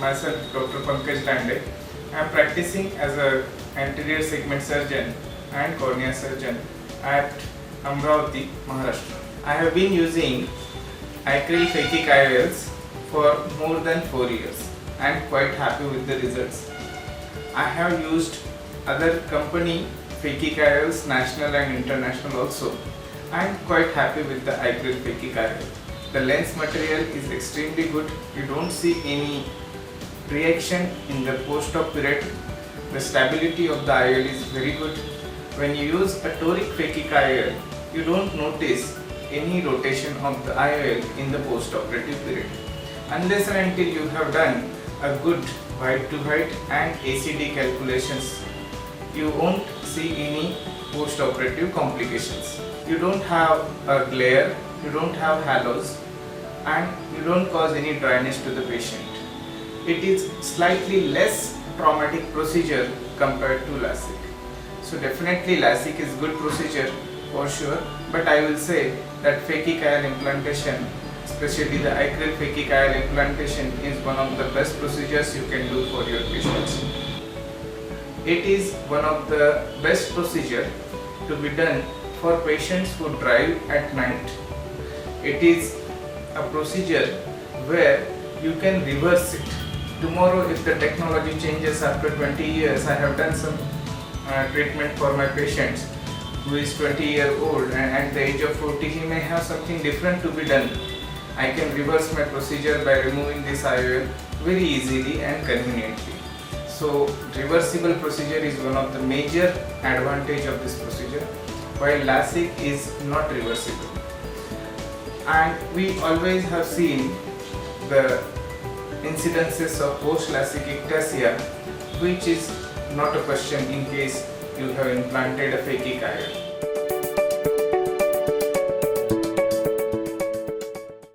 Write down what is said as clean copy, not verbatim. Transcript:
myself Dr. Pankaj Lande. I am practicing as a anterior segment surgeon and cornea surgeon at Amravati, Maharashtra. I have been using Eyecryl Phakic IOLs for more than 4 years. I am quite happy with the results. I have used other company Phakic IOLs, national and international also. I am quite happy with the Eyecryl Phakic IOL. The lens material is extremely good. You don't see any reaction in the post-op period. The stability of the IOL is very good. When you use a toric Phakic IOL, you don't notice any rotation of the IOL in the post-operative period. Unless and until you have done a good white to white and ACD calculations, you won't see any post-operative complications. You don't have a glare, you don't have halos, and you don't cause any dryness to the patient. It is slightly less traumatic procedure compared to LASIK. So definitely LASIK is good procedure for sure, but I will say that Phakic IOL implantation, especially the Eyecryl Phakic IOL implantation, is one of the best procedures you can do for your patients. It is one of the best procedure to be done for patients who drive at night. It is a procedure where you can reverse it. Tomorrow, if the technology changes after 20 years, I have done some treatment for my patients who is 20-year-old and at the age of 40 he may have something different to be done. I can reverse my procedure by removing this IOL very easily and conveniently. So reversible procedure is one of the major advantage of this procedure, while LASIK is not reversible. And we always have seen the incidences of post-LASIK ectasia, which is not a question in case you have implanted a Phakic IOL.